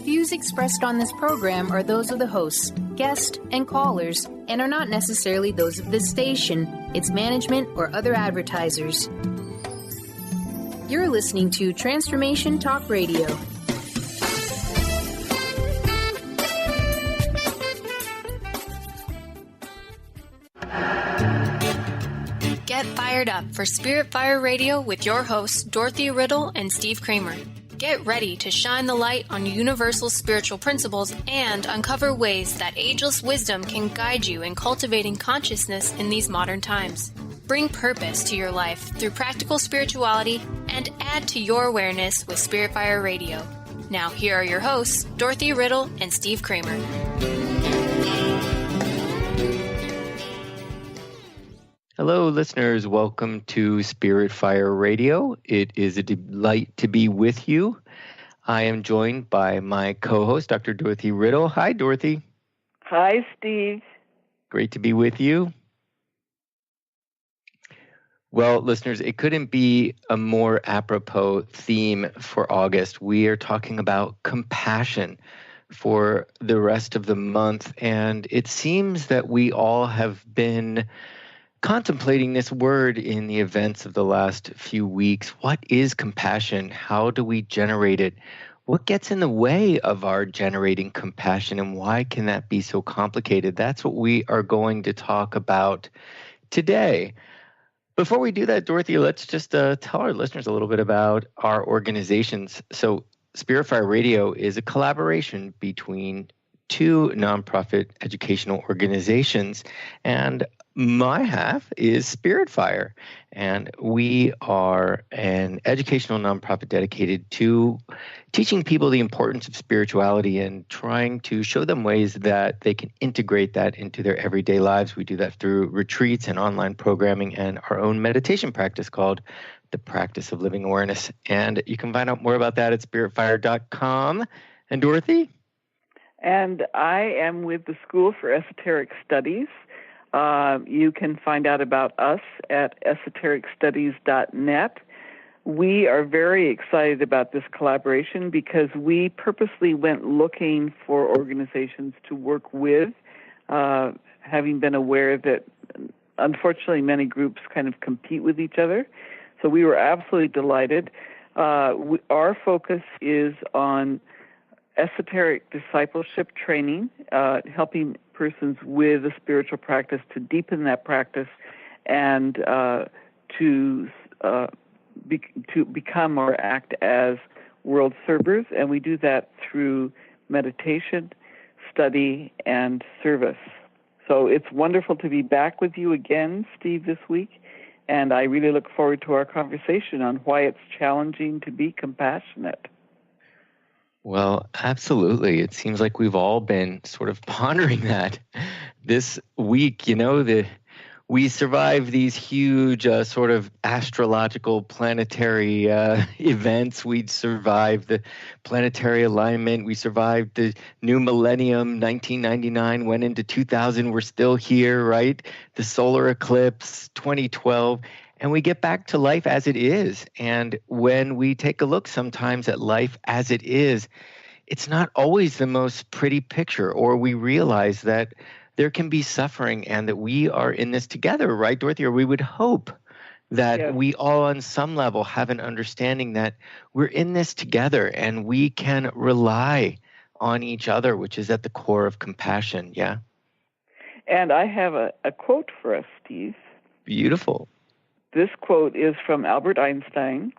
views expressed on this program are those of the hosts, guests, and callers, and are not necessarily those of this station, its management, or other advertisers. You're listening to Transformation Talk Radio. Get fired up for Spirit Fire Radio with your hosts, Dorothy, Riddle, and Steve Kramer. Get ready to shine the light on universal spiritual principles and uncover ways that ageless wisdom can guide you in cultivating consciousness in these modern times. Bring purpose to your life through practical spirituality and add to your awareness with Spirit Fire Radio. Now, here are your hosts, Dorothy, Riddle, and Steve Kramer. Hello, listeners. Welcome to Spirit Fire Radio. It is a delight to be with you. I am joined by my co-host, Dr. Dorothy Riddle. Hi, Dorothy. Hi, Steve. Great to be with you. Well, listeners, it couldn't be a more apropos theme for August. We are talking about compassion for the rest of the month, and it seems that we all have been contemplating this word in the events of the last few weeks. What is compassion? How do we generate it? What gets in the way of our generating compassion, and why can that be so complicated? That's what we are going to talk about today. Before we do that, Dorothy, let's just tell our listeners a little bit about our organizations. So Spirit Fire Radio is a collaboration between two nonprofit educational organizations, and my half is Spirit Fire, and we are an educational nonprofit dedicated to teaching people the importance of spirituality and trying to show them ways that they can integrate that into their everyday lives. We do that through retreats and online programming and our own meditation practice called the Practice of Living Awareness. And you can find out more about that at spiritfire.com. And Dorothy? And I am with the School for Esoteric Studies. You can find out about us at esotericstudies.net. We are very excited about this collaboration because we purposely went looking for organizations to work with, having been aware that unfortunately many groups kind of compete with each other. So we were absolutely delighted. Our focus is on esoteric discipleship training, helping persons with a spiritual practice to deepen that practice and to become or act as world servers. And we do that through meditation, study, and service. So it's wonderful to be back with you again, Steve, this week. And I really look forward to our conversation on why it's challenging to be compassionate. Well, absolutely. It seems like we've all been sort of pondering that this week. You know, we survive these huge sort of astrological planetary events. We survived the planetary alignment. We survived the new millennium, 1999, went into 2000. We're still here, right? The solar eclipse, 2012. And we get back to life as it is. And when we take a look sometimes at life as it is, it's not always the most pretty picture, or we realize that there can be suffering and that we are in this together, right, Dorothy? Or we would hope that we all on some level have an understanding that we're in this together and we can rely on each other, which is at the core of compassion, yeah? And I have a quote for us, Steve. Beautiful. This quote is from Albert Einstein,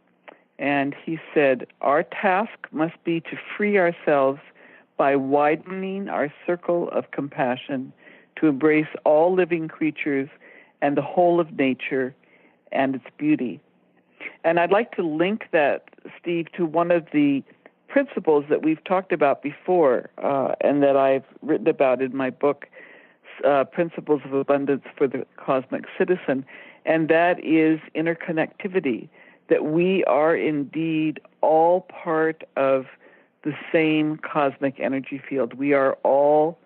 and he said, "Our task must be to free ourselves by widening our circle of compassion to embrace all living creatures and the whole of nature and its beauty." And I'd like to link that, Steve, to one of the principles that we've talked about before and that I've written about in my book, Principles of Abundance for the Cosmic Citizen, and that is interconnectivity, that we are indeed all part of the same cosmic energy field. We are all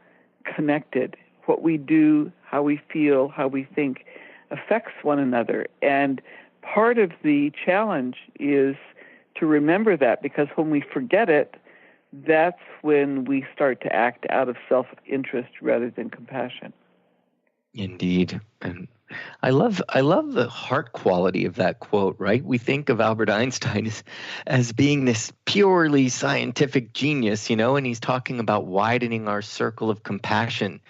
connected. What we do, how we feel, how we think affects one another. And part of the challenge is to remember that, because when we forget it, that's when we start to act out of self-interest rather than compassion. Indeed. And I love the heart quality of that quote, right? We think of Albert Einstein as being this purely scientific genius, and he's talking about widening our circle of compassion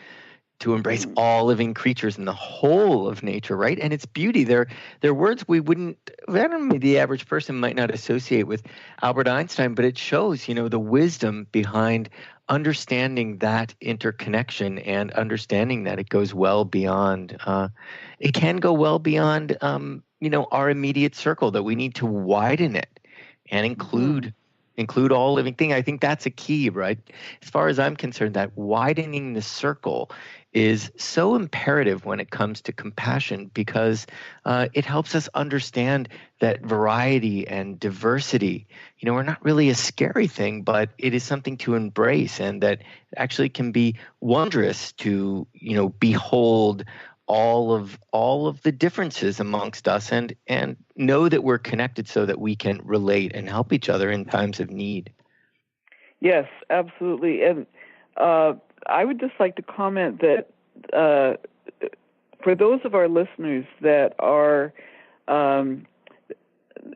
to embrace all living creatures and the whole of nature, right? And its beauty. They're words we wouldn't, the average person might not associate with Albert Einstein, but it shows, the wisdom behind understanding that interconnection and understanding that it goes well beyond, it can go well beyond, our immediate circle, that we need to widen it and include all living things. I think that's a key, right? As far as I'm concerned, that widening the circle is so imperative when it comes to compassion, because it helps us understand that variety and diversity, are not really a scary thing, but it is something to embrace, and that actually can be wondrous to, behold all of the differences amongst us, and know that we're connected so that we can relate and help each other in times of need. Yes, absolutely. And I would just like to comment that for those of our listeners that are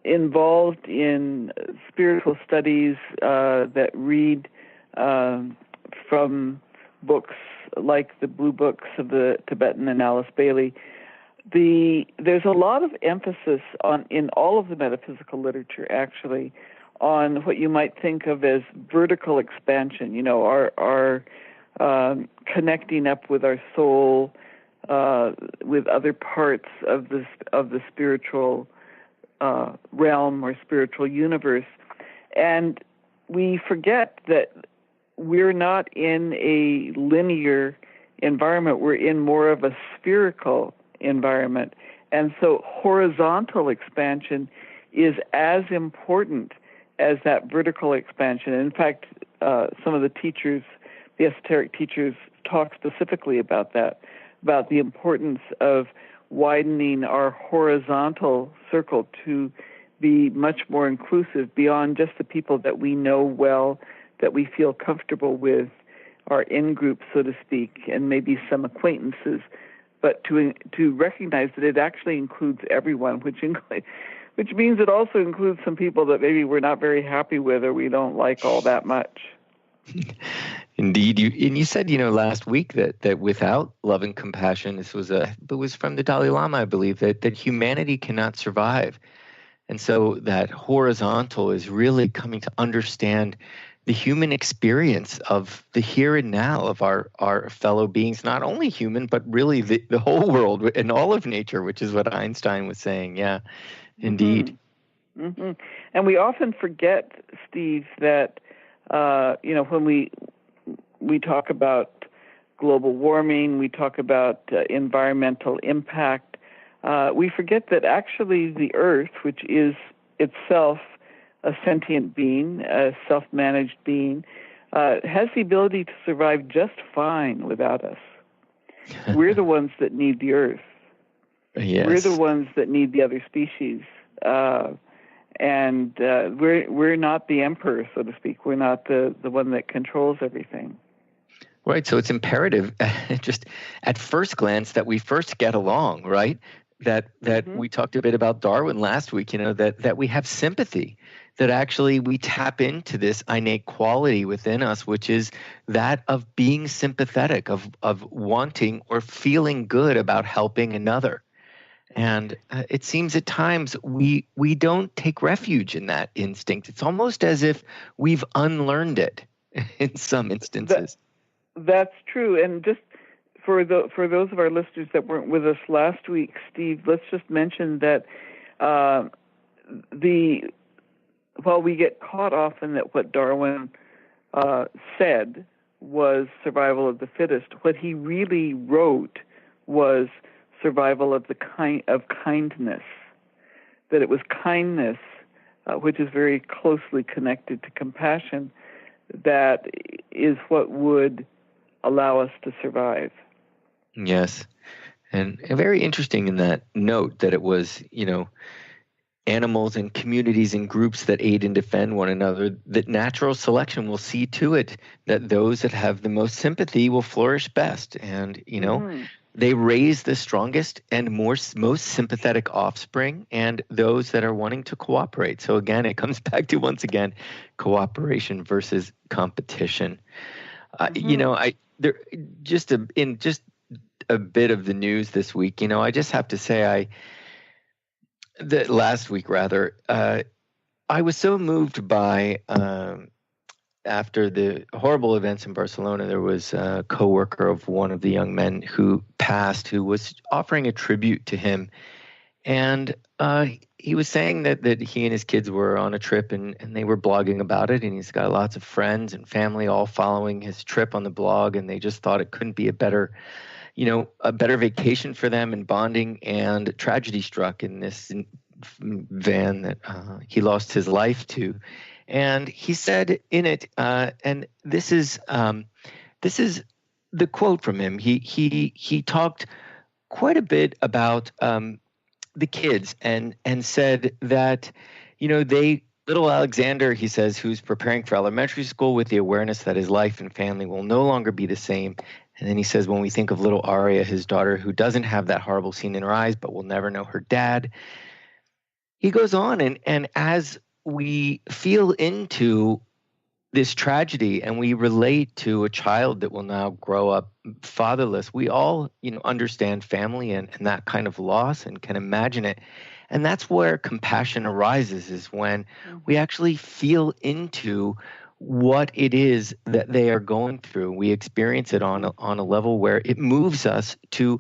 involved in spiritual studies, that read from books like the Blue Books of the Tibetan and Alice Bailey, there's a lot of emphasis in all of the metaphysical literature, actually, on what you might think of as vertical expansion. Our connecting up with our soul, with other parts of the spiritual realm or spiritual universe, and we forget that we're not in a linear environment. We're in more of a spherical environment. And so horizontal expansion is as important as that vertical expansion. In fact, some of the teachers, the esoteric teachers, talk specifically about that, about the importance of widening our horizontal circle to be much more inclusive beyond just the people that we know well, that we feel comfortable with, our in-group, so to speak, and maybe some acquaintances, but to recognize that it actually includes everyone, which means it also includes some people that maybe we're not very happy with or we don't like all that much. Indeed. You said, last week that without love and compassion, it was from the Dalai Lama, I believe, that humanity cannot survive. And so that horizontal is really coming to understand the human experience of the here and now of our fellow beings, not only human, but really the whole world and all of nature, which is what Einstein was saying. Yeah, indeed. Mm-hmm. Mm-hmm. And we often forget, Steve, that, when we talk about global warming, we talk about environmental impact, we forget that actually the Earth, which is itself a sentient being, a self-managed being, has the ability to survive just fine without us. We're the ones that need the Earth. Yes. We're the ones that need the other species. And we're not the emperor, so to speak. We're not the one that controls everything. Right. So it's imperative, just at first glance, that we first get along, right? That we talked a bit about Darwin last week, that we have sympathy, that actually we tap into this innate quality within us, which is that of being sympathetic, of wanting or feeling good about helping another. And it seems at times we don't take refuge in that instinct. It's almost as if we've unlearned it in some instances. That's true. And just for those of our listeners that weren't with us last week, Steve, let's just mention that while we get caught often that what Darwin said was survival of the fittest, what he really wrote was survival of kindness. That it was kindness, which is very closely connected to compassion, that is what would allow us to survive. Yes. And very interesting in that note that it was, animals and communities and groups that aid and defend one another, that natural selection will see to it that those that have the most sympathy will flourish best. And, they raise the strongest and most sympathetic offspring and those that are wanting to cooperate. So again, it comes back to, once again, cooperation versus competition. Just a bit of the news this week, I just have to say, last week rather, I was so moved by, after the horrible events in Barcelona, there was a coworker of one of the young men who passed, who was offering a tribute to him. And he was saying that he and his kids were on a trip and they were blogging about it. And he's got lots of friends and family all following his trip on the blog. And they just thought it couldn't be a better vacation for them and bonding. And tragedy struck in this van that he lost his life to. And he said in it, and this is the quote from him. He talked quite a bit about the kids and said that, little Alexander, he says, who's preparing for elementary school with the awareness that his life and family will no longer be the same. And then he says, when we think of little Aria, his daughter, who doesn't have that horrible scene in her eyes, but will never know her dad. He goes on, and as we feel into this tragedy and we relate to a child that will now grow up fatherless, we all, understand family and that kind of loss and can imagine it. And that's where compassion arises, is when we actually feel into what it is that they are going through. We experience it on a level where it moves us to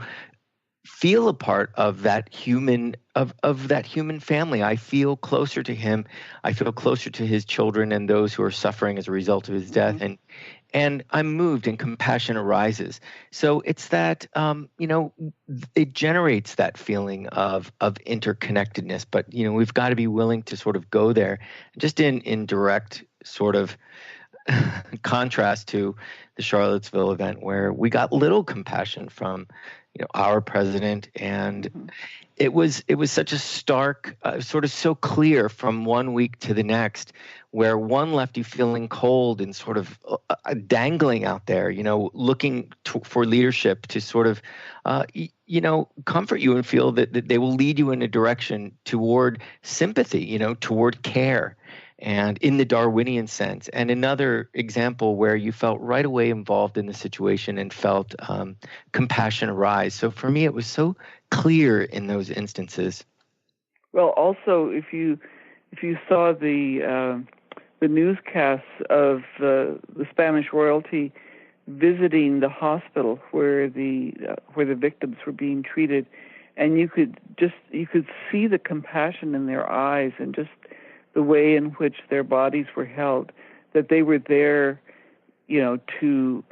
feel a part of that human of that human family. I feel closer to him. I feel closer to his children and those who are suffering as a result of his death. And I'm moved, and compassion arises. So it's that, it generates that feeling of interconnectedness. But, we've got to be willing to sort of go there, just in direct sort of contrast to the Charlottesville event, where we got little compassion from our president, and it was such a stark, sort of so clear from one week to the next, where one left you feeling cold and sort of dangling out there, looking for leadership to sort of, comfort you and feel that they will lead you in a direction toward sympathy, toward care. And in the Darwinian sense. And another example where you felt right away involved in the situation and felt compassion arise. So for me, it was so clear in those instances. Well, also, if you saw the newscasts of the Spanish royalty visiting the hospital where the victims were being treated, and you could see the compassion in their eyes and just the way in which their bodies were held, that they were there, to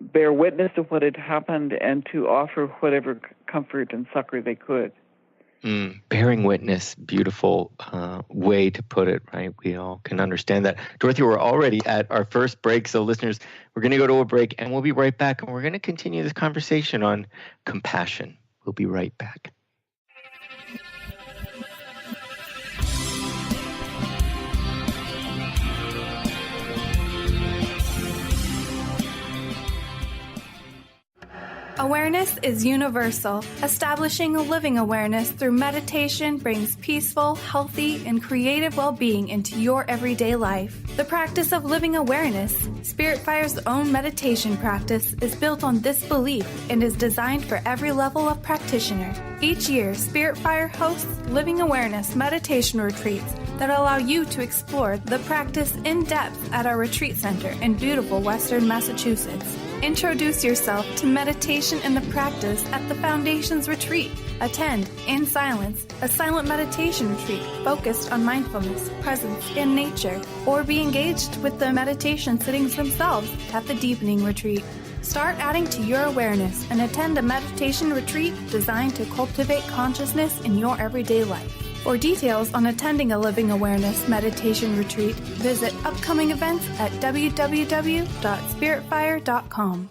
bear witness to what had happened and to offer whatever comfort and succor they could. Bearing witness, beautiful way to put it, right? We all can understand that. Dorothy, we're already at our first break, so listeners, we're going to go to a break, and we'll be right back, and we're going to continue this conversation on compassion. We'll be right back. Awareness is universal. Establishing a living awareness through meditation brings peaceful, healthy, and creative well-being into your everyday life. The practice of living awareness, Spirit Fire's own meditation practice, is built on this belief and is designed for every level of practitioner. Each year, Spirit Fire hosts living awareness meditation retreats that allow you to explore the practice in depth at our retreat center in beautiful Western Massachusetts. Introduce yourself to meditation and the practice at the Foundation's retreat. Attend, in silence, a silent meditation retreat focused on mindfulness, presence, and nature, or be engaged with the meditation sittings themselves at the Deepening Retreat. Start adding to your awareness and attend a meditation retreat designed to cultivate consciousness in your everyday life. For details on attending a Living Awareness meditation retreat, visit upcoming events at www.spiritfire.com.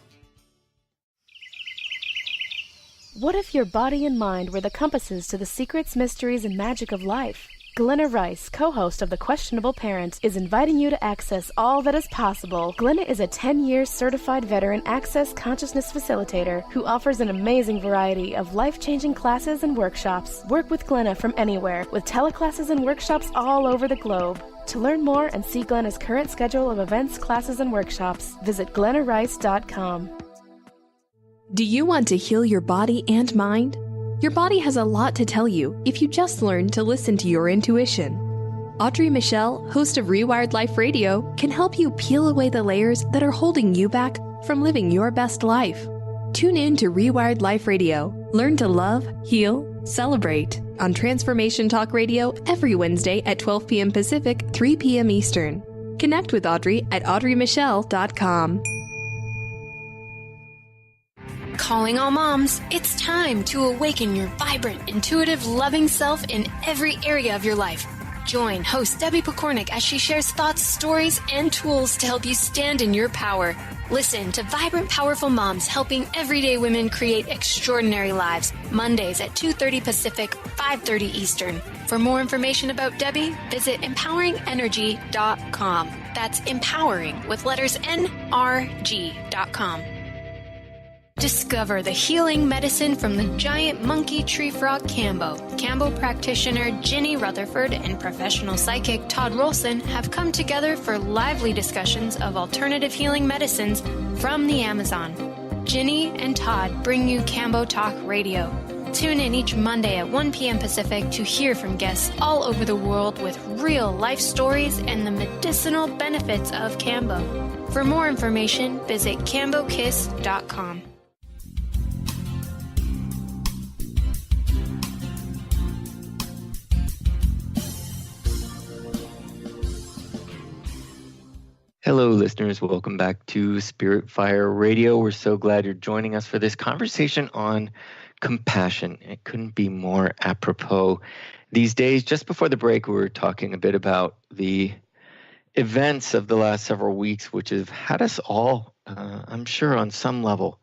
What if your body and mind were the compasses to the secrets, mysteries, and magic of life? Glenna Rice, co-host of The Questionable Parent, is inviting you to access all that is possible. Glenna is a 10-year certified veteran access consciousness facilitator who offers an amazing variety of life-changing classes and workshops. Work with Glenna from anywhere, with teleclasses and workshops all over the globe. To learn more and see Glenna's current schedule of events, classes, and workshops, visit glennarice.com. Do you want to heal your body and mind? Your body has a lot to tell you if you just learn to listen to your intuition. Audrey Michelle, host of Rewired Life Radio, can help you peel away the layers that are holding you back from living your best life. Tune in to Rewired Life Radio. Learn to love, heal, celebrate on Transformation Talk Radio every Wednesday at 12 p.m. Pacific, 3 p.m. Eastern. Connect with Audrey at audreymichelle.com. Calling all moms, it's time to awaken your vibrant, intuitive, loving self in every area of your life. Join host Debbie Pokornik as she shares thoughts, stories, and tools to help you stand in your power. Listen to Vibrant, Powerful Moms helping everyday women create extraordinary lives. Mondays at 2:30 Pacific, 5:30 Eastern. For more information about Debbie, visit empoweringenergy.com. That's empowering with letters NRG.com. Discover the healing medicine from the giant monkey tree frog Cambo. Cambo practitioner Ginny Rutherford and professional psychic Todd Rolson have come together for lively discussions of alternative healing medicines from the Amazon. Ginny and Todd bring you Cambo Talk Radio. Tune in each Monday at 1 p.m. Pacific to hear from guests all over the world with real life stories and the medicinal benefits of Cambo. For more information, visit cambokiss.com. Hello, listeners. Welcome back to Spirit Fire Radio. We're so glad you're joining us for this conversation on compassion. It couldn't be more apropos these days. Just before the break, we were talking a bit about the events of the last several weeks, which have had us all, I'm sure on some level,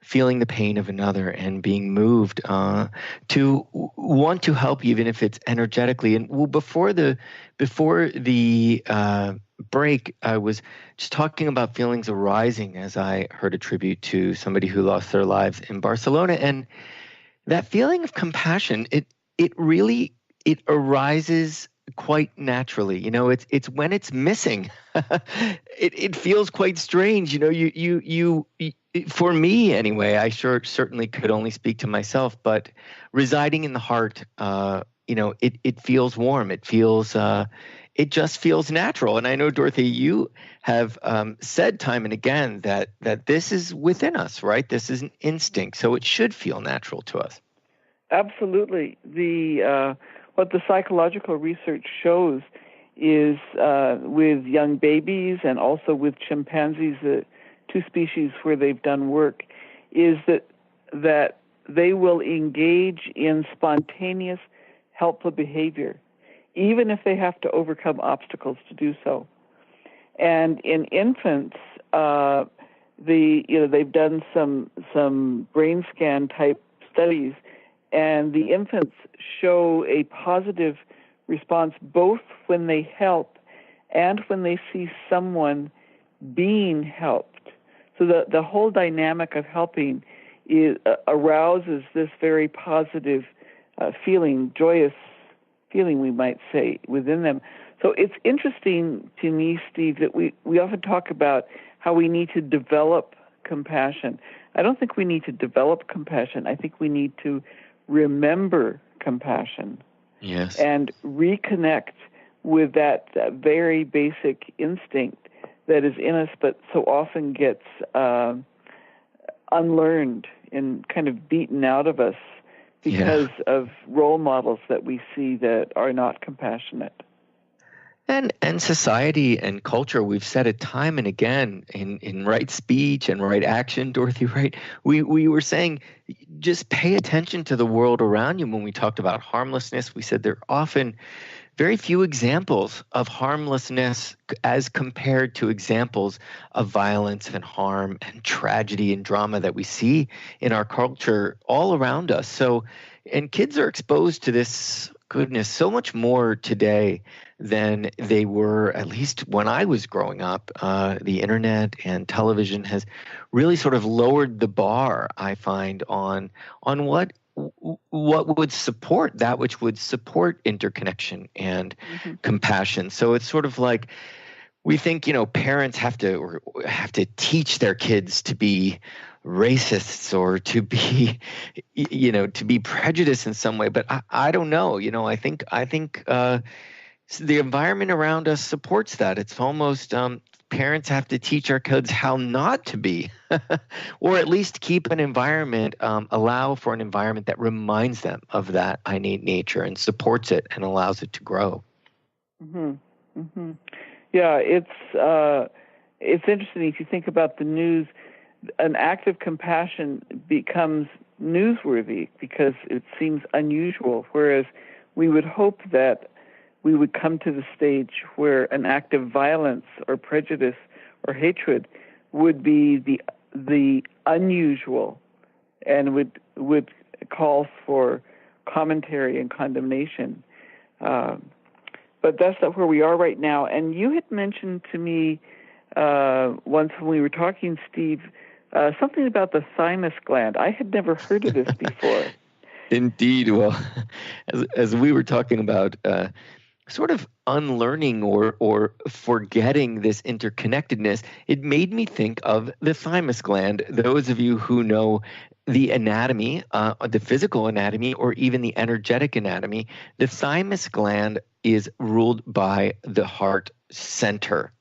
feeling the pain of another and being moved to want to help, even if it's energetically. And before the break, I was just talking about feelings arising as I heard a tribute to somebody who lost their lives in Barcelona, and that feeling of compassion, it really arises quite naturally. You know, it's when it's missing, it feels quite strange. You know, you for me anyway. I certainly could only speak to myself, but residing in the heart, it feels warm. It feels. It just feels natural. And I know, Dorothy, you have said time and again that this is within us, right? This is an instinct, so it should feel natural to us. Absolutely. What the psychological research shows is with young babies and also with chimpanzees, the two species where they've done work, is that they will engage in spontaneous, helpful behavior, even if they have to overcome obstacles to do so. And in infants, they've done some brain scan type studies, and the infants show a positive response both when they help and when they see someone being helped. So the whole dynamic of helping arouses this very positive feeling, joyous feeling, we might say, within them. So it's interesting to me, Steve, that we often talk about how we need to develop compassion. I don't think we need to develop compassion. I think we need to remember compassion. Yes. And reconnect with that very basic instinct that is in us, but so often gets unlearned and kind of beaten out of us because of role models that we see that are not compassionate. And society and culture, we've said it time and again in right speech and right action, Dorothy, right? We were saying just pay attention to the world around you. When we talked about harmlessness, we said there are often very few examples of harmlessness as compared to examples of violence and harm and tragedy and drama that we see in our culture all around us. So, and kids are exposed to this goodness, so much more today than they were, at least when I was growing up. The internet and television has really sort of lowered the bar, I find, on what would support that which would support interconnection and compassion. So it's sort of like we think, parents have to teach their kids to be racists or to be, to be prejudiced in some way. But I don't know. I think the environment around us supports that. It's almost parents have to teach our kids how not to be, or at least keep an environment, allow for an environment that reminds them of that innate nature and supports it and allows it to grow. Mm-hmm. Mm-hmm. Yeah, it's interesting if you think about the news. An act of compassion becomes newsworthy because it seems unusual, whereas we would hope that we would come to the stage where an act of violence or prejudice or hatred would be the unusual and would call for commentary and condemnation. But that's not where we are right now. And you had mentioned to me once when we were talking, Steve, something about the thymus gland. I had never heard of this before. Indeed. Well, as we were talking about sort of unlearning or forgetting this interconnectedness, it made me think of the thymus gland. Those of you who know the anatomy, the physical anatomy, or even the energetic anatomy, the thymus gland is ruled by the heart center.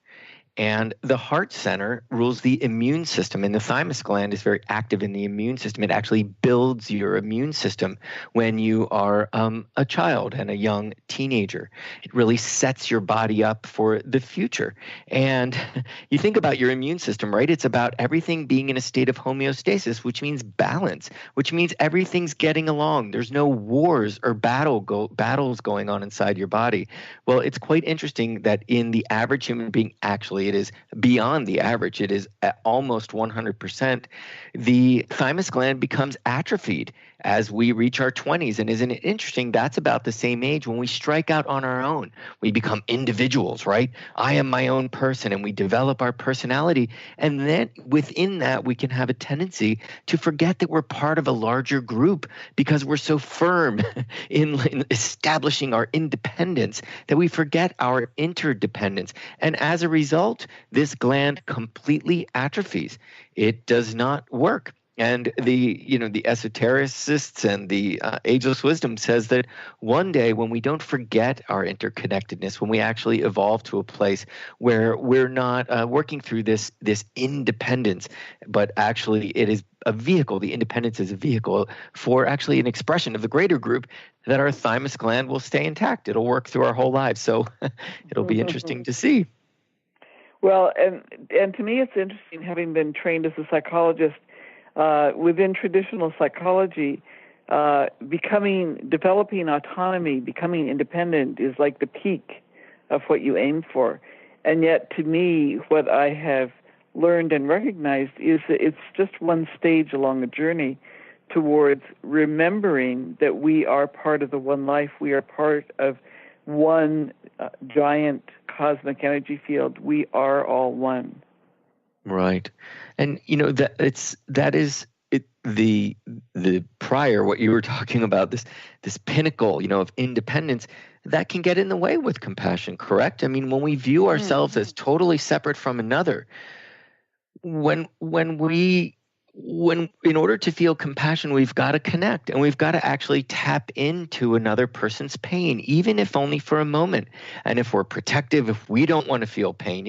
And the heart center rules the immune system, and the thymus gland is very active in the immune system. It actually builds your immune system when you are a child and a young teenager. It really sets your body up for the future. And you think about your immune system, right? It's about everything being in a state of homeostasis, which means balance, which means everything's getting along. There's no wars or battles going on inside your body. Well, it's quite interesting that in the average human being, actually, it is beyond the average. It is at almost 100%. The thymus gland becomes atrophied as we reach our 20s. And isn't it interesting? That's about the same age when we strike out on our own. We become individuals, right? I am my own person, and we develop our personality. And then within that, we can have a tendency to forget that we're part of a larger group because we're so firm in establishing our independence that we forget our interdependence. And as a result, this gland completely atrophies. It does not work. And the esotericists and the ageless wisdom says that one day when we don't forget our interconnectedness, when we actually evolve to a place where we're not working through this independence, but actually it is a vehicle, the independence is a vehicle for actually an expression of the greater group, that our thymus gland will stay intact. It'll work through our whole lives. So it'll be interesting to see. Well, and to me it's interesting, having been trained as a psychologist, within traditional psychology, developing autonomy, becoming independent is like the peak of what you aim for. And yet, to me, what I have learned and recognized is that it's just one stage along a journey towards remembering that we are part of the one life. We are part of one giant cosmic energy field. We are all one. Right. And that is the prior, what you were talking about, this pinnacle, of independence, that can get in the way with compassion, correct? I mean, when we view ourselves as totally separate from another, when in order to feel compassion, we've got to connect, and we've got to actually tap into another person's pain, even if only for a moment. And if we're protective, if we don't want to feel pain,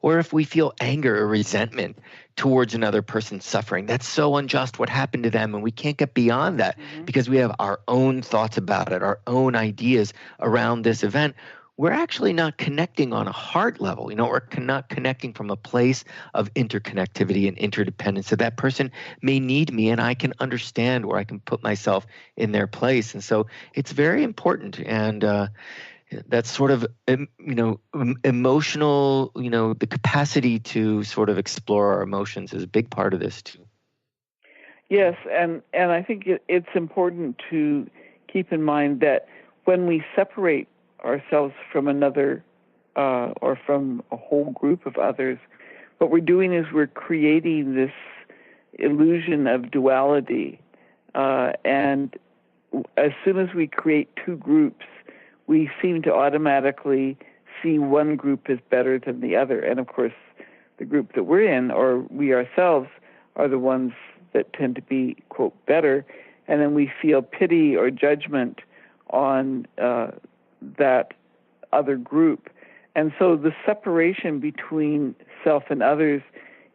or if we feel anger or resentment towards another person's suffering, that's so unjust what happened to them, and we can't get beyond that because we have our own thoughts about it, our own ideas around this event. We're actually not connecting on a heart level. We're not connecting from a place of interconnectivity and interdependence. So that person may need me, and I can understand, or I can put myself in their place. And so it's very important. And that's sort of, emotional, the capacity to sort of explore our emotions is a big part of this too. Yes, and I think it's important to keep in mind that when we separate ourselves from another or from a whole group of others, what we're doing is we're creating this illusion of duality. And as soon as we create two groups, we seem to automatically see one group as better than the other. And of course, the group that we're in, or we ourselves, are the ones that tend to be, quote, better. And then we feel pity or judgment on that other group. And so the separation between self and others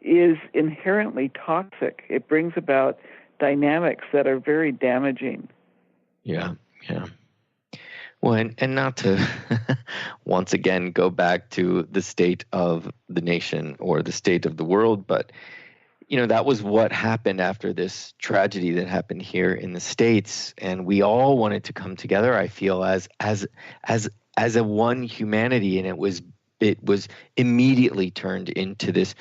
is inherently toxic. It brings about dynamics that are very damaging. Yeah. Well, and not to once again go back to the state of the nation or the state of the world, but that was what happened after this tragedy that happened here in the States, and we all wanted to come together, I feel, as a one humanity, and it was immediately turned into this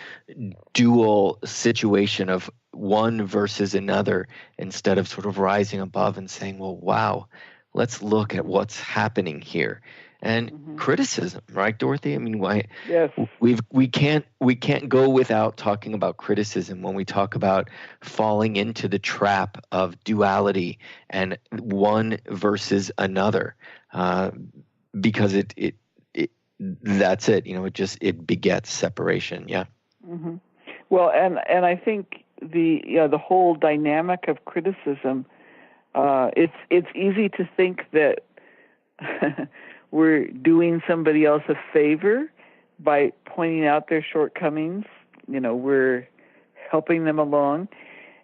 dual situation of one versus another, instead of sort of rising above and saying, well, wow, let's look at what's happening here. And criticism, right, Dorothy? I mean, why? Yes. We can't go without talking about criticism when we talk about falling into the trap of duality and one versus another, because it that's it. It begets separation. Yeah. Mm-hmm. Well, and I think the whole dynamic of criticism, it's easy to think that we're doing somebody else a favor by pointing out their shortcomings. We're helping them along.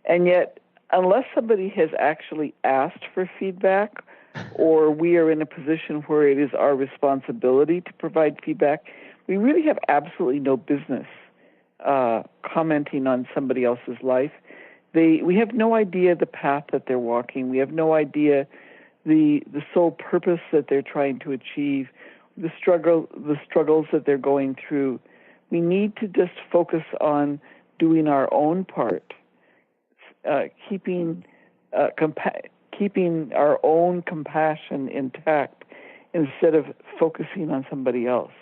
And yet, unless somebody has actually asked for feedback, or we are in a position where it is our responsibility to provide feedback, we really have absolutely no business commenting on somebody else's life. We have no idea the path that they're walking. We have no idea the sole purpose that they're trying to achieve, the struggles that they're going through. We need to just focus on doing our own part, keeping our own compassion intact instead of focusing on somebody else.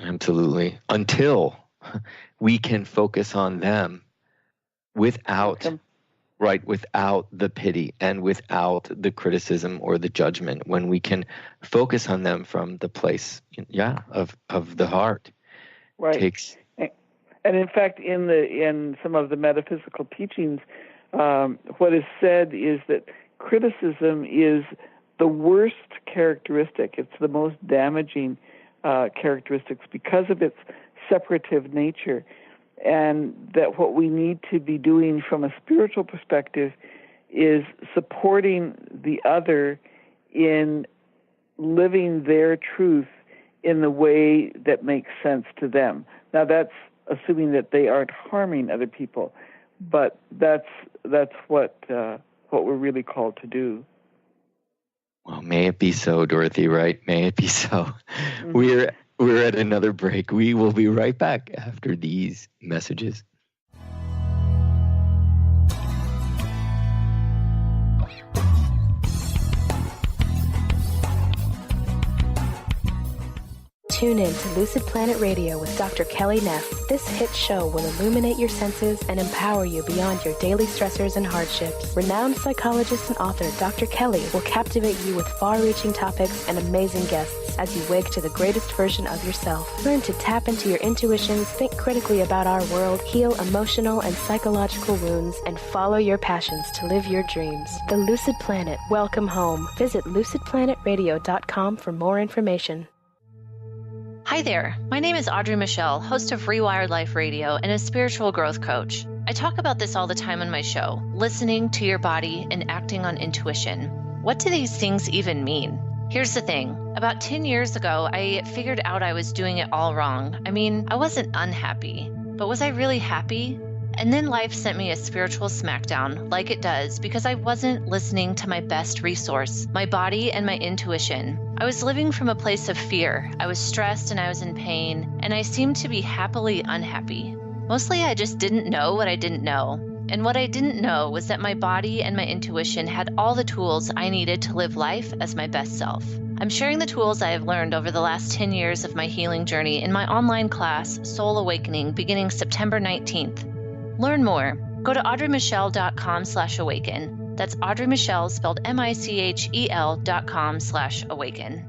Absolutely. Until we can focus on them without the pity and without the criticism or the judgment, when we can focus on them from the place, of the heart. Right. And in fact, in some of the metaphysical teachings, what is said is that criticism is the worst characteristic. It's the most damaging characteristics because of its separative nature. And that what we need to be doing from a spiritual perspective is supporting the other in living their truth in the way that makes sense to them. Now, that's assuming that they aren't harming other people, but that's what we're really called to do. Well, may it be so, Dorothy, right? May it be so. Mm-hmm. We're at another break. We will be right back after these messages. Tune in to Lucid Planet Radio with Dr. Kelly Neff. This hit show will illuminate your senses and empower you beyond your daily stressors and hardships. Renowned psychologist and author Dr. Kelly will captivate you with far-reaching topics and amazing guests as you wake to the greatest version of yourself. Learn to tap into your intuitions, think critically about our world, heal emotional and psychological wounds, and follow your passions to live your dreams. The Lucid Planet. Welcome home. Visit lucidplanetradio.com for more information. Hi there, my name is Audrey Michelle, host of Rewired Life Radio and a spiritual growth coach. I talk about this all the time on my show, listening to your body and acting on intuition. What do these things even mean? Here's the thing. About 10 years ago, I figured out I was doing it all wrong. I mean, I wasn't unhappy, but was I really happy? And then life sent me a spiritual smackdown, like it does, because I wasn't listening to my best resource, my body and my intuition. I was living from a place of fear. I was stressed and I was in pain, and I seemed to be happily unhappy. Mostly I just didn't know what I didn't know. And what I didn't know was that my body and my intuition had all the tools I needed to live life as my best self. I'm sharing the tools I have learned over the last 10 years of my healing journey in my online class, Soul Awakening, beginning September 19th. Learn more. Go to audreymichelle.com/awaken. That's Audrey Michelle, spelled MICHEL.com/awaken.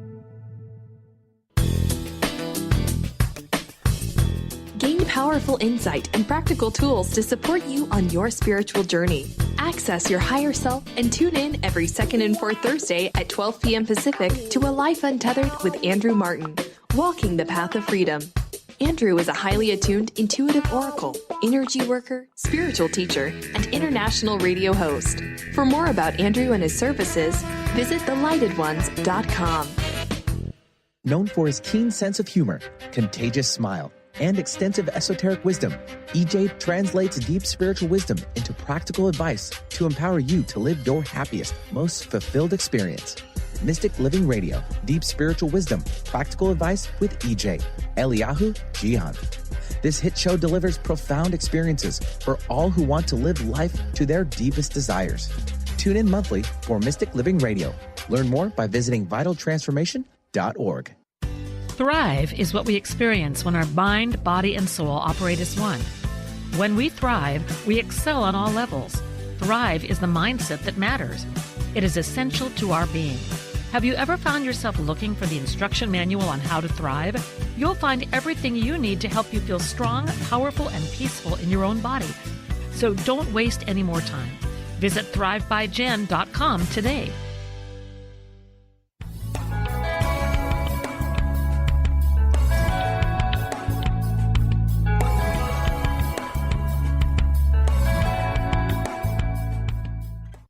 Gain powerful insight and practical tools to support you on your spiritual journey. Access your higher self and tune in every second and fourth Thursday at 12 p.m. Pacific to A Life Untethered with Andrew Martin, Walking the Path of Freedom. Andrew is a highly attuned, intuitive oracle, energy worker, spiritual teacher, and international radio host. For more about Andrew and his services, visit thelightones.com. Known for his keen sense of humor, contagious smile, and extensive esoteric wisdom, EJ translates deep spiritual wisdom into practical advice to empower you to live your happiest, most fulfilled experience. Mystic Living Radio, Deep Spiritual Wisdom, Practical Advice with EJ, Eliyahu Jihan. This hit show delivers profound experiences for all who want to live life to their deepest desires. Tune in monthly for Mystic Living Radio. Learn more by visiting vitaltransformation.org. Thrive is what we experience when our mind, body, and soul operate as one. When we thrive, we excel on all levels. Thrive is the mindset that matters. It is essential to our being. Have you ever found yourself looking for the instruction manual on how to thrive? You'll find everything you need to help you feel strong, powerful, and peaceful in your own body. So don't waste any more time. Visit thrivebyjen.com today.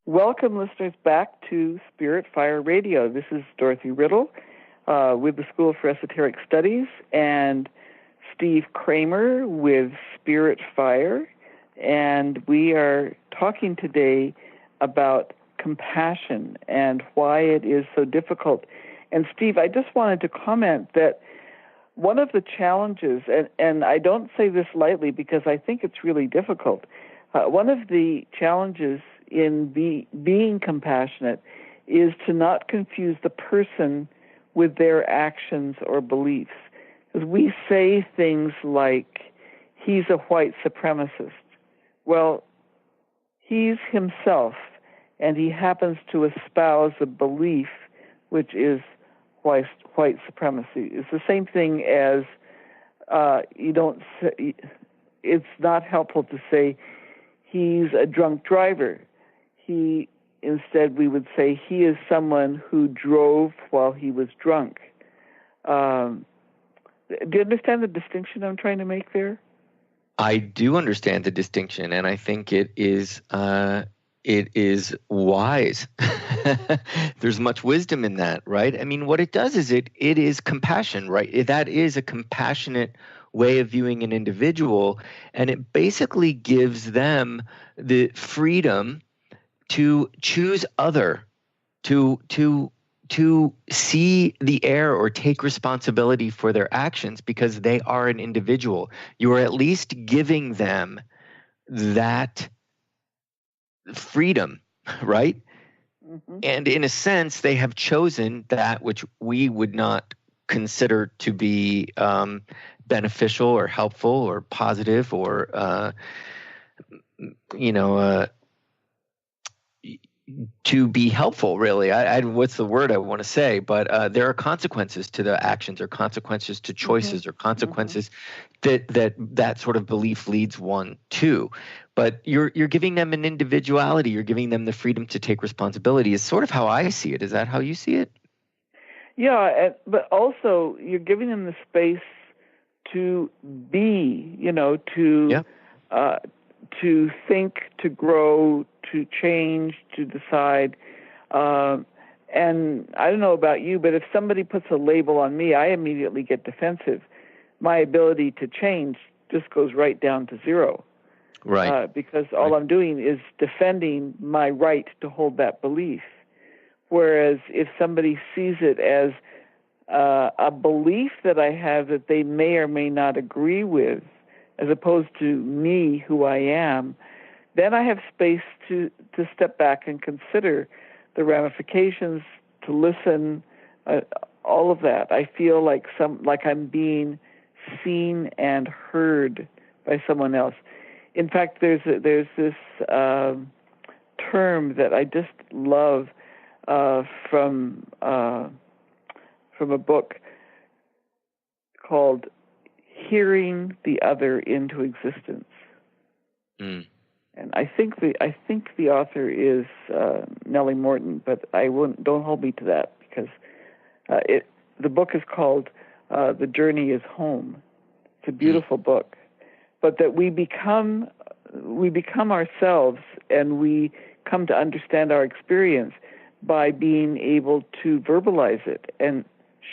Welcome, listeners, back to Spirit Fire Radio. This is Dorothy Riddle with the School for Esoteric Studies and Steve Kramer with Spirit Fire. And we are talking today about compassion and why it is so difficult. And Steve, I just wanted to comment that one of the challenges, and I don't say this lightly because I think it's really difficult, one of the challenges in being compassionate is to not confuse the person with their actions or beliefs. Because we say things like, he's a white supremacist. Well, he's himself, and he happens to espouse a belief which is white supremacy. It's the same thing as you don't say, it's not helpful to say he's a drunk driver. Instead, we would say he is someone who drove while he was drunk. Do you understand the distinction I'm trying to make there? I do understand the distinction, and I think it is wise. There's much wisdom in that, right? I mean, what it does is it is compassion, right? That is a compassionate way of viewing an individual, and it basically gives them the freedom to choose other, to see the error or take responsibility for their actions because they are an individual. You are at least giving them that freedom, right? Mm-hmm. And in a sense, they have chosen that which we would not consider to be beneficial or helpful or positive or, to be helpful, really. What's the word I want to say? But there are consequences to the actions, or consequences to choices, or consequences that sort of belief leads one to. But you're giving them an individuality. You're giving them the freedom to take responsibility. Is sort of how I see it. Is that how you see it? Yeah, but also you're giving them the space to be, to think, to grow, to change, to decide. And I don't know about you, but if somebody puts a label on me, I immediately get defensive. My ability to change just goes right down to zero. Right. Because all I'm doing is defending my right to hold that belief. Whereas if somebody sees it as a belief that I have that they may or may not agree with, as opposed to me, who I am, then I have space to step back and consider the ramifications, to listen, all of that. I feel like I'm being seen and heard by someone else. In fact, there's this term that I just love from a book called "Hearing the Other into Existence." Mm. And I think the author is Nellie Morton, but don't hold me to that, because the book is called "The Journey is Home." It's a beautiful book, but that we become ourselves, and we come to understand our experience by being able to verbalize it and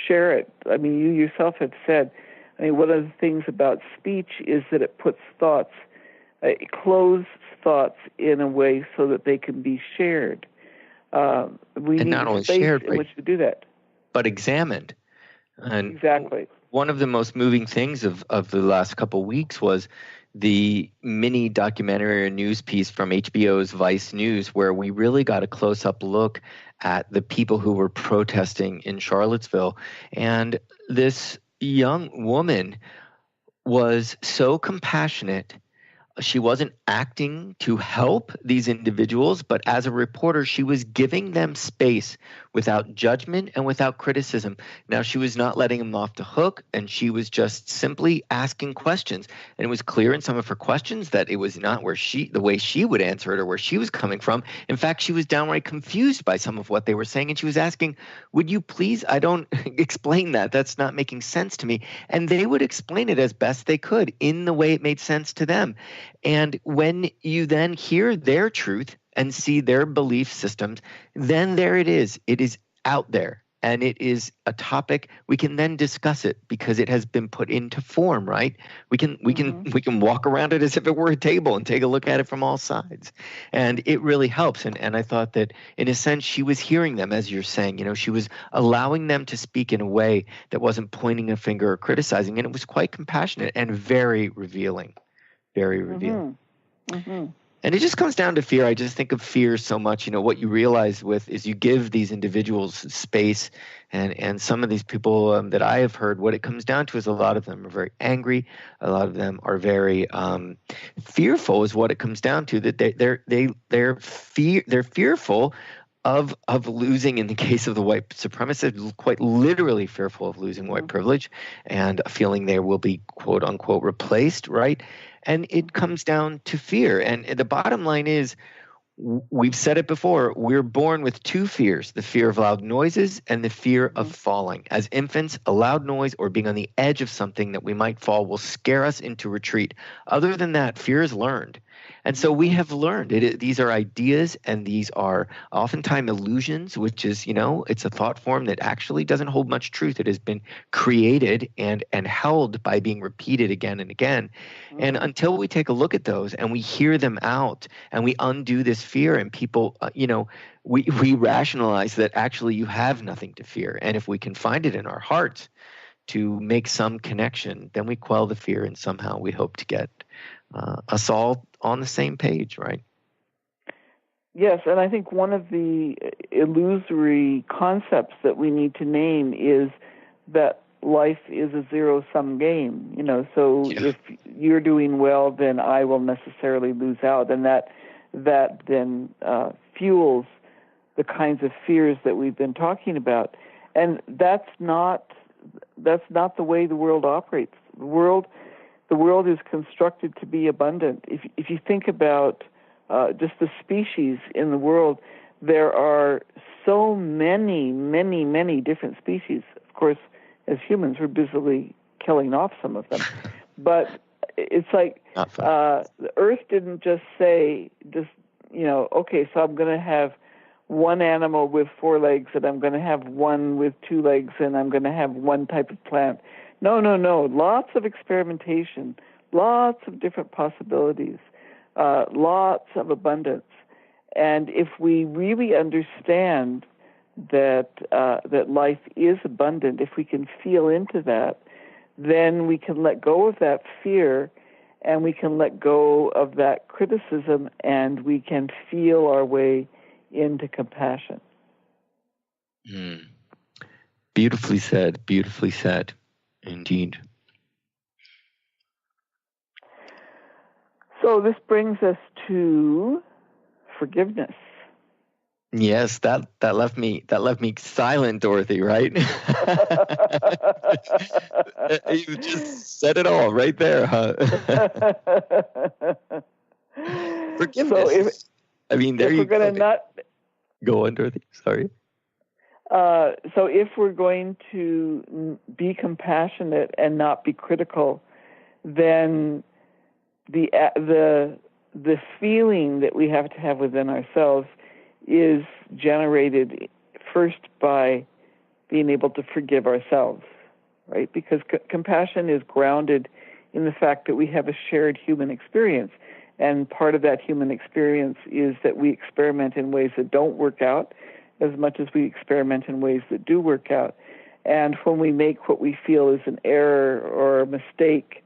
share it. I mean, you yourself have said, one of the things about speech is that it puts thoughts, it closes thoughts in a way so that they can be shared. We need not only space shared, in which to do that, but examined. And exactly. One of the most moving things of the last couple of weeks was the mini documentary or news piece from HBO's Vice News, where we really got a close-up look at the people who were protesting in Charlottesville. And this young woman was so compassionate. She wasn't acting to help these individuals, but as a reporter, she was giving them space without judgment and without criticism. Now, she was not letting them off the hook, and she was just simply asking questions. And it was clear in some of her questions that it was not the way she would answer it or where she was coming from. In fact, she was downright confused by some of what they were saying, and she was asking, "Would you please, I don't explain that. That's not making sense to me." And they would explain it as best they could in the way it made sense to them. And when you then hear their truth and see their belief systems, then there it is. It is out there, and it is a topic we can then discuss it because it has been put into form, right? We can walk around it as if it were a table and take a look at it from all sides, and it really helps. And I thought that in a sense she was hearing them, as you're saying. She was allowing them to speak in a way that wasn't pointing a finger or criticizing, and it was quite compassionate and very revealing. Very revealing. And it just comes down to fear. I just think of fear so much. What you realize is you give these individuals space, and some of these people that I have heard, what it comes down to is a lot of them are very angry. A lot of them are very fearful is what it comes down to, that they're fearful of losing, in the case of the white supremacists, quite literally fearful of losing white privilege and feeling they will be, quote unquote, replaced, right? And it comes down to fear. And the bottom line is, we've said it before, we're born with two fears: the fear of loud noises and the fear of falling. As infants, a loud noise or being on the edge of something that we might fall will scare us into retreat. Other than that, fear is learned. And so we have learned these are ideas, and these are oftentimes illusions, which is, it's a thought form that actually doesn't hold much truth. It has been created and held by being repeated again and again. And until we take a look at those and we hear them out and we undo this fear, and people, we rationalize that actually you have nothing to fear. And if we can find it in our hearts to make some connection, then we quell the fear, and somehow we hope to get us all on the same page, right? Yes, and I think one of the illusory concepts that we need to name is that life is a zero-sum game. If you're doing well, then I will necessarily lose out, and that then fuels the kinds of fears that we've been talking about. And that's not the way the world operates. The world is constructed to be abundant. If you think about just the species in the world, there are so many, many, many different species. Of course, as humans, we're busily killing off some of them. But it's like the Earth didn't just say, okay, so I'm going to have one animal with 4 legs, and I'm going to have one with 2 legs, and I'm going to have one type of plant. No. Lots of experimentation, lots of different possibilities, lots of abundance. And if we really understand that life is abundant, if we can feel into that, then we can let go of that fear and we can let go of that criticism, and we can feel our way into compassion. Beautifully said. Beautifully said. Indeed. So this brings us to forgiveness. Yes, that left me silent, Dorothy, right? You just said it all right there, huh? Forgiveness. So there you go. Go on, Dorothy. Sorry. So if we're going to be compassionate and not be critical, then the feeling that we have to have within ourselves is generated first by being able to forgive ourselves, right? Because compassion is grounded in the fact that we have a shared human experience. And part of that human experience is that we experiment in ways that don't work out as much as we experiment in ways that do work out. And when we make what we feel is an error or a mistake,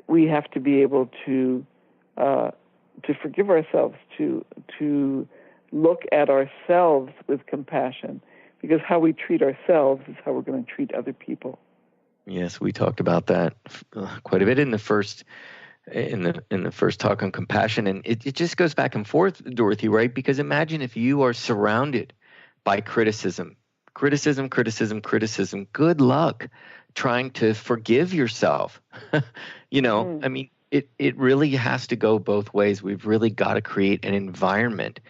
we have to be able to forgive ourselves, to look at ourselves with compassion, because how we treat ourselves is how we're going to treat other people. Yes, we talked about that quite a bit in the first talk on compassion, and it just goes back and forth, Dorothy, right? Because imagine if you are surrounded by criticism. Good luck trying to forgive yourself. I mean, it really has to go both ways. We've really got to create an environment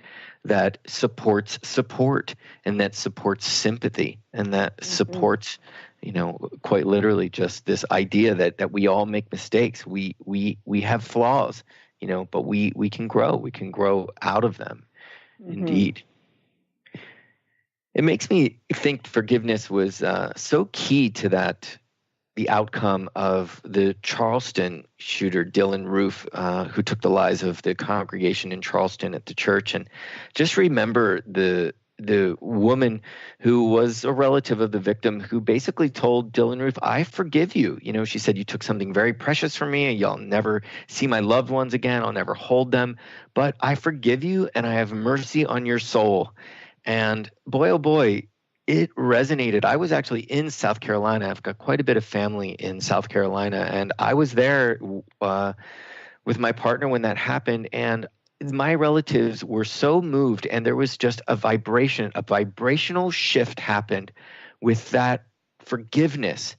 that supports support, and that supports sympathy, and that supports, quite literally just this idea that we all make mistakes. We have flaws, but we can grow. We can grow out of them. Indeed. It makes me think forgiveness was so key to the outcome of the Charleston shooter, Dylan Roof, who took the lives of the congregation in Charleston at the church. And just remember the woman who was a relative of the victim, who basically told Dylan Roof, "I forgive you." She said, "You took something very precious from me. You'll never see my loved ones again. I'll never hold them. But I forgive you, and I have mercy on your soul." And boy, oh boy, it resonated. I was actually in South Carolina. I've got quite a bit of family in South Carolina, and I was there with my partner when that happened, and my relatives were so moved, and there was just a vibrational shift happened with that forgiveness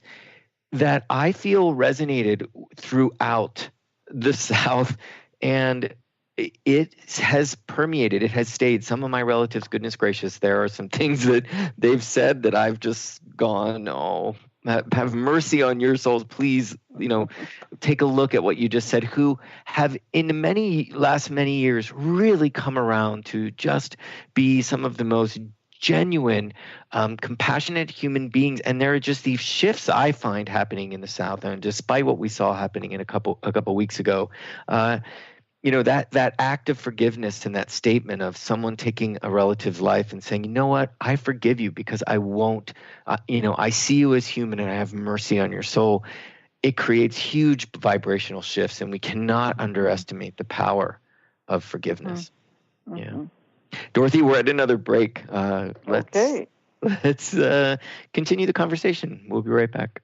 that I feel resonated throughout the South, and it has permeated. It has stayed. Some of my relatives, goodness gracious, there are some things that they've said that I've just gone, "Oh, have mercy on your souls. Please, take a look at what you just said," who have in many years really come around to just be some of the most genuine, compassionate human beings. And there are just these shifts I find happening in the South. And despite what we saw happening in a couple weeks ago, that act of forgiveness and that statement of someone taking a relative's life and saying, "You know what, I forgive you because I won't, I see you as human and I have mercy on your soul." It creates huge vibrational shifts, and we cannot underestimate the power of forgiveness. Yeah. Dorothy, we're at another break. Let's continue the conversation. We'll be right back.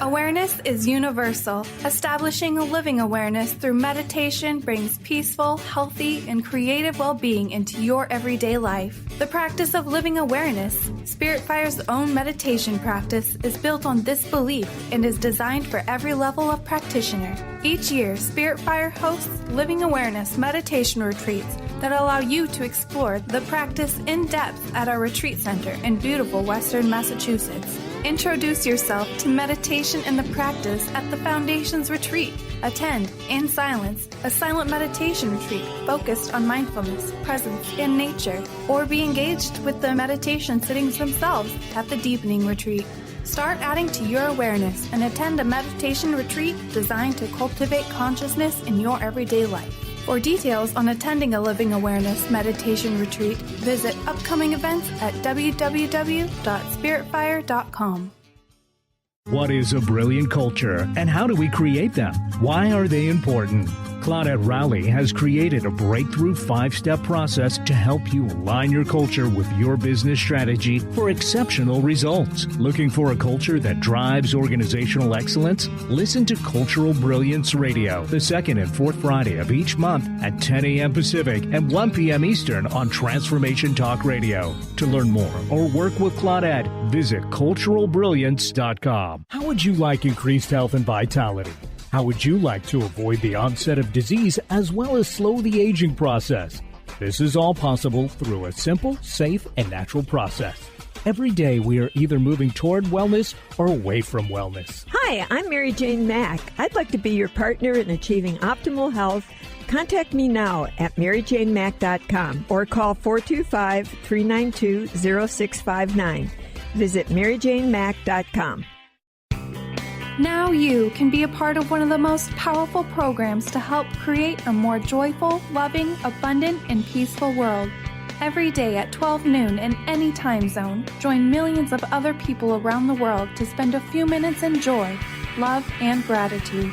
Awareness is universal. Establishing a living awareness through meditation brings peaceful, healthy, and creative well-being into your everyday life. The practice of living awareness, Spirit Fire's own meditation practice, is built on this belief and is designed for every level of practitioner. Each year, Spirit Fire hosts living awareness meditation retreats that allow you to explore the practice in depth at our retreat center in beautiful Western Massachusetts. Introduce yourself to meditation and the practice at the Foundation's retreat. Attend, in silence, a silent meditation retreat focused on mindfulness, presence, and nature, or be engaged with the meditation sittings themselves at the Deepening Retreat. Start adding to your awareness and attend a meditation retreat designed to cultivate consciousness in your everyday life. For details on attending a Living Awareness meditation retreat, visit upcoming events at www.spiritfire.com. What is a brilliant culture, and how do we create them? Why are they important? Claudette Rowley has created a breakthrough 5-step process to help you align your culture with your business strategy for exceptional results. Looking for a culture that drives organizational excellence? Listen to Cultural Brilliance Radio, the second and fourth Friday of each month at 10 a.m. Pacific and 1 p.m. Eastern on Transformation Talk Radio. To learn more or work with Claudette, visit culturalbrilliance.com. How would you like increased health and vitality? How would you like to avoid the onset of disease as well as slow the aging process? This is all possible through a simple, safe, and natural process. Every day we are either moving toward wellness or away from wellness. Hi, I'm Mary Jane Mack. I'd like to be your partner in achieving optimal health. Contact me now at maryjanemack.com or call 425-392-0659. Visit maryjanemack.com. Now you can be a part of one of the most powerful programs to help create a more joyful, loving, abundant, and peaceful world. Every day at 12 noon in any time zone, join millions of other people around the world to spend a few minutes in joy, love, and gratitude.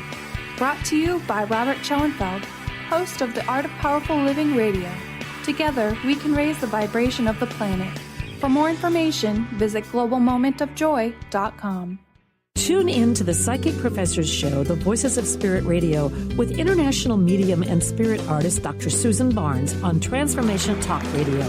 Brought to you by Robert Schoenfeld, host of the Art of Powerful Living Radio. Together, we can raise the vibration of the planet. For more information, visit globalmomentofjoy.com. Tune in to the Psychic Professors Show, The Voices of Spirit Radio, with international medium and spirit artist Dr. Susan Barnes on Transformation Talk Radio,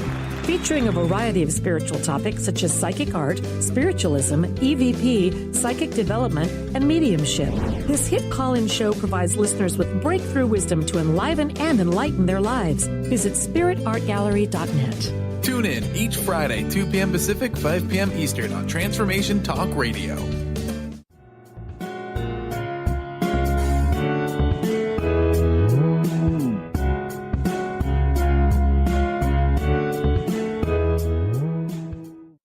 featuring a variety of spiritual topics such as psychic art, spiritualism, EVP, psychic development, and mediumship. This hit call-in show provides listeners with breakthrough wisdom to enliven and enlighten their lives. Visit spiritartgallery.net. Tune in each Friday, 2 p.m. Pacific, 5 p.m. Eastern on Transformation Talk Radio.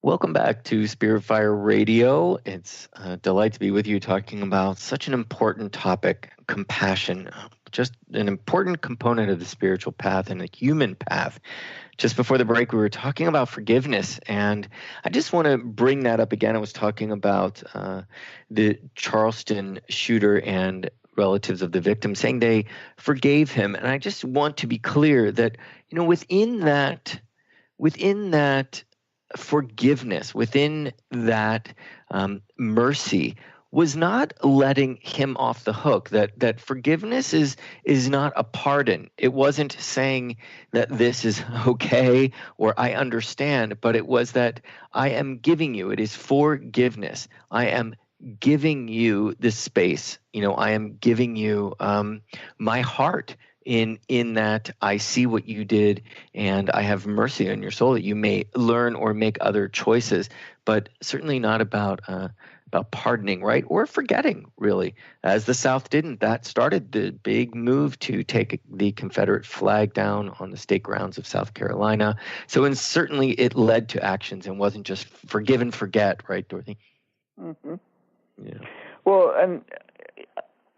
Welcome back to Spirit Fire Radio. It's a delight to be with you talking about such an important topic, compassion, just an important component of the spiritual path and the human path. Just before the break, we were talking about forgiveness, and I just want to bring that up again. I was talking about the Charleston shooter and relatives of the victim saying they forgave him, and I just want to be clear that, you know, within that forgiveness, within that mercy, was not letting him off the hook. That forgiveness is not a pardon. It wasn't saying that this is okay or I understand, but it was that I am giving you. It is forgiveness. I am giving you this space. You know, I am giving you my heart. In that I see what you did, and I have mercy on your soul that you may learn or make other choices, but certainly not about pardoning, right, or forgetting, really, as the South didn't. That started the big move to take the Confederate flag down on the state grounds of South Carolina. So, and certainly it led to actions and wasn't just forgive and forget, right, Dorothy? Mm-hmm. Yeah. Well, and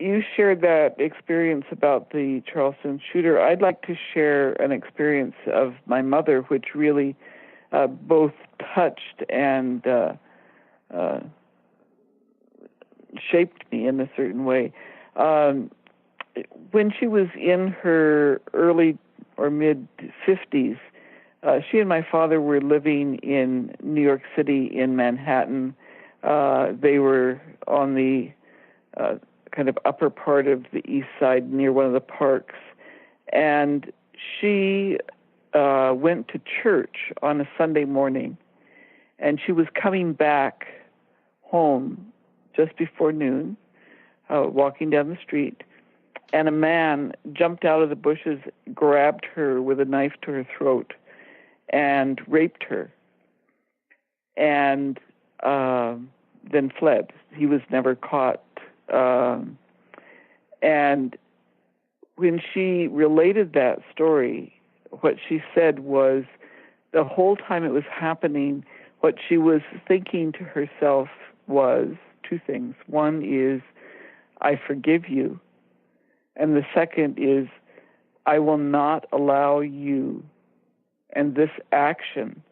you shared that experience about the Charleston shooter. I'd like to share an experience of my mother, which really both touched and shaped me in a certain way. When she was in her early or mid-50s, she and my father were living in New York City in Manhattan. They were on the kind of upper part of the east side near one of the parks. And she went to church on a Sunday morning, and she was coming back home just before noon, walking down the street, and a man jumped out of the bushes, grabbed her with a knife to her throat, and raped her, and then fled. He was never caught. And when she related that story, what she said was the whole time it was happening, what she was thinking to herself was two things. One is, I forgive you. And the second is, I will not allow you and this action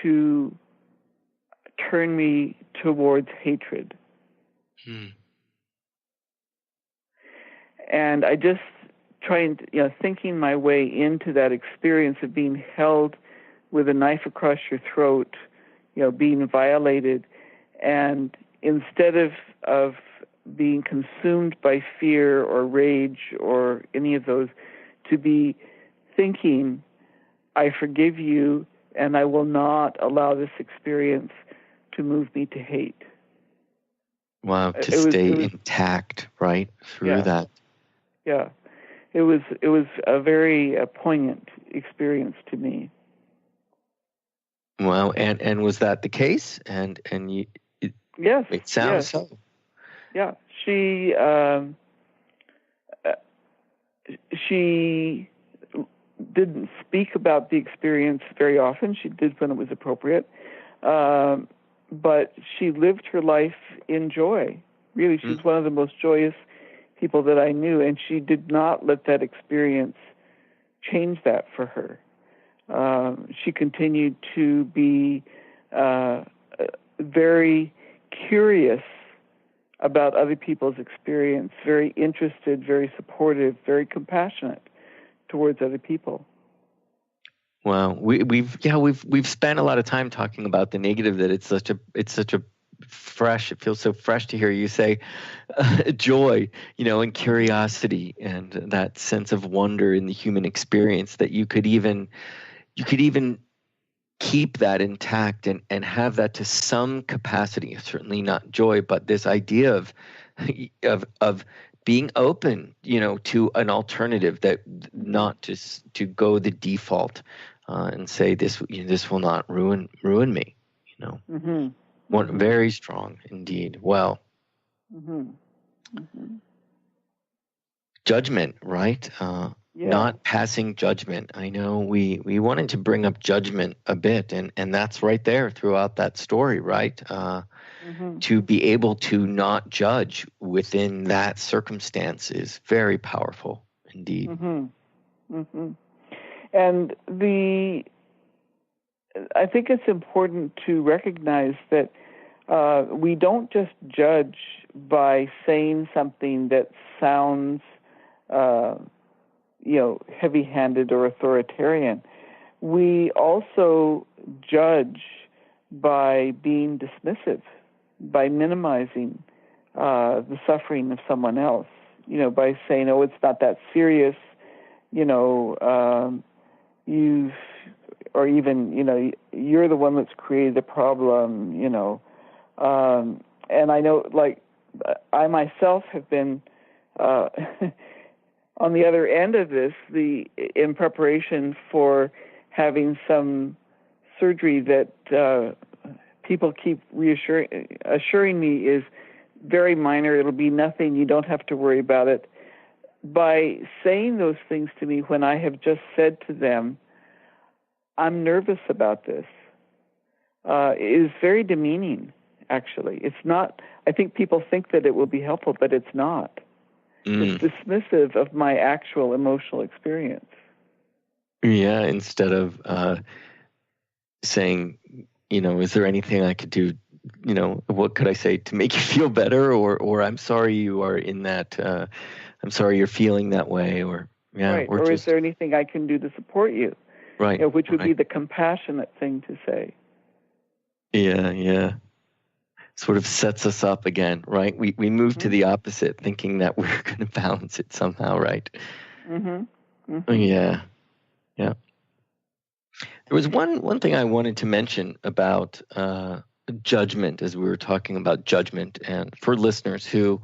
to turn me towards hatred. And I just thinking my way into that experience of being held with a knife across your throat, being violated, and instead of being consumed by fear or rage or any of those, to be thinking, I forgive you and I will not allow this experience to move me to hate. Wow, to stay intact, right, through that. Yeah. It was a very poignant experience to me. Wow, and was that the case? And you? Yes. It sounds so. Yeah, she didn't speak about the experience very often. She did when it was appropriate, but she lived her life in joy. Really, she's one of the most joyous people that I knew, and she did not let that experience change that for her. She continued to be very curious about other people's experience, very interested, very supportive, very compassionate towards other people. Wow, we've spent a lot of time talking about the negative, that it's such a fresh. It feels so fresh to hear you say joy, and curiosity, and that sense of wonder in the human experience, that you could even keep that intact and have that to some capacity. Certainly not joy, but this idea of being open, to an alternative, that not just to go the default and say this will not ruin me. One very strong indeed. Well, judgment, right? Not passing judgment. I know we wanted to bring up judgment a bit, and that's right there throughout that story, right? To be able to not judge within that circumstance is very powerful indeed. And I think it's important to recognize that we don't just judge by saying something that sounds heavy-handed or authoritarian. We also judge by being dismissive, by minimizing the suffering of someone else, by saying, oh, it's not that serious, or even, you're the one that's created the problem, and I know, like, I myself have been on the other end of this, in preparation for having some surgery that people keep assuring me is very minor. It'll be nothing. You don't have to worry about it. By saying those things to me when I have just said to them, I'm nervous about this, is very demeaning, actually. It's not. I think people think that it will be helpful, but it's not. It's dismissive of my actual emotional experience. Yeah, instead of saying, is there anything I could do, what could I say to make you feel better, or I'm sorry you are in that, I'm sorry you're feeling that way, or right. Or is there anything I can do to support you? Right. Which would be the compassionate thing to say. Yeah. Sort of sets us up again, right? We move to the opposite, thinking that we're going to balance it somehow, right? Yeah. There was one thing I wanted to mention about judgment, as we were talking about judgment, and for listeners who,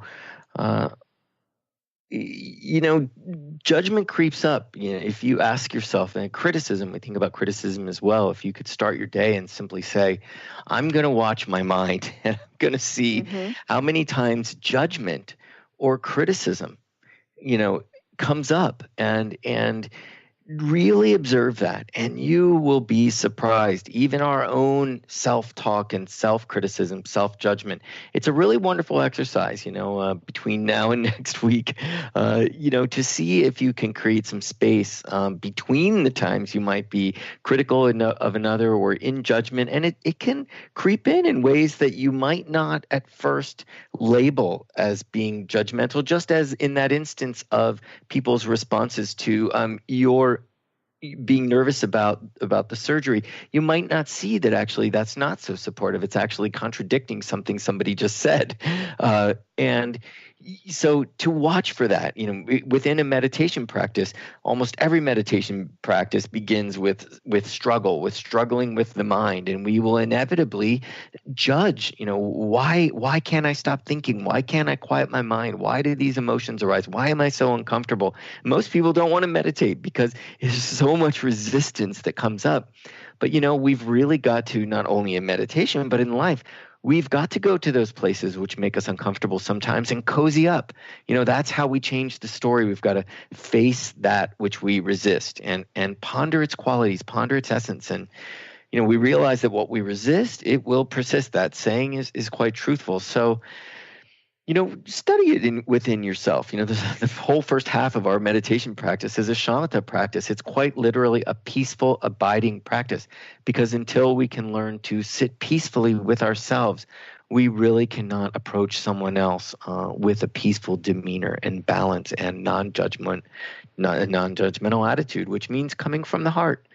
judgment creeps up. If you ask yourself, and criticism, we think about criticism as well. If you could start your day and simply say, I'm going to watch my mind and I'm going to see how many times judgment or criticism, comes up, and really observe that, and you will be surprised. Even our own self-talk and self-criticism, self-judgment. It's a really wonderful exercise, between now and next week, to see if you can create some space between the times you might be critical of another or in judgment. And it can creep in ways that you might not at first label as being judgmental, just as in that instance of people's responses to your being nervous about the surgery. You might not see that actually that's not so supportive. It's actually contradicting something somebody just said. And so to watch for that, within a meditation practice, almost every meditation practice begins with struggling with the mind, and we will inevitably judge, why can't I stop thinking? Why can't I quiet my mind? Why do these emotions arise? Why am I so uncomfortable? Most people don't want to meditate because there's so much resistance that comes up. But, we've really got to, not only in meditation, but in life, we've got to go to those places which make us uncomfortable sometimes and cozy up. That's how we change the story. We've got to face that which we resist and ponder its qualities, ponder its essence. And, we realize that what we resist, it will persist. That saying is quite truthful. So, study it within yourself. The whole first half of our meditation practice is a shamatha practice. It's quite literally a peaceful, abiding practice, because until we can learn to sit peacefully with ourselves, we really cannot approach someone else with a peaceful demeanor and balance and non-judgmental attitude, which means coming from the heart,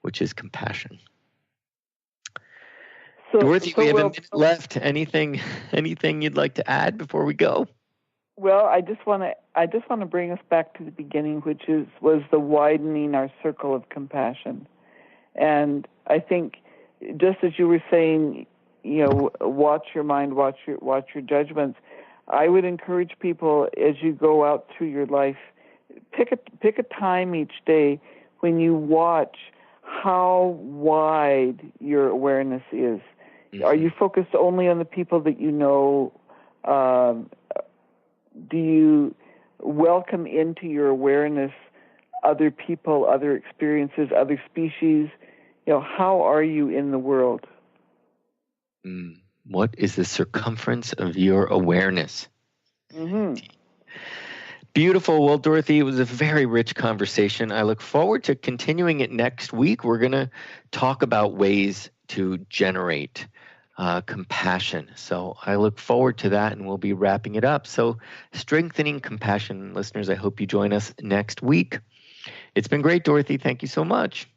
which is compassion. Dorothy, we have a minute left. Anything you'd like to add before we go? Well, I just want to bring us back to the beginning, which was the widening our circle of compassion. And I think, just as you were saying, watch your mind, watch your judgments. I would encourage people, as you go out through your life, pick a time each day when you watch how wide your awareness is. Are you focused only on the people that you know? Do you welcome into your awareness other people, other experiences, other species? How are you in the world? What is the circumference of your awareness? Mm-hmm. Beautiful. Well, Dorothy, it was a very rich conversation. I look forward to continuing it next week. We're going to talk about ways to generate compassion. So I look forward to that, and we'll be wrapping it up. So strengthening compassion, listeners, I hope you join us next week. It's been great, Dorothy. Thank you so much.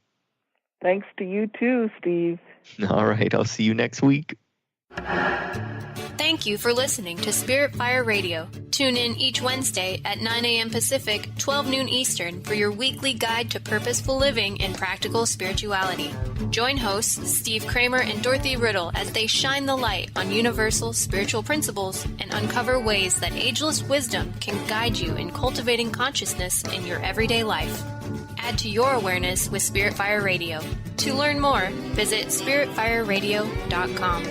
Thanks to you too, Steve. All right. I'll see you next week. Thank you for listening to Spirit Fire Radio. Tune in each Wednesday at 9 a.m. Pacific, 12 noon Eastern for your weekly guide to purposeful living and practical spirituality. Join hosts Steve Kramer and Dorothy Riddle as they shine the light on universal spiritual principles and uncover ways that ageless wisdom can guide you in cultivating consciousness in your everyday life. Add to your awareness with Spirit Fire Radio. To learn more, visit spiritfireradio.com.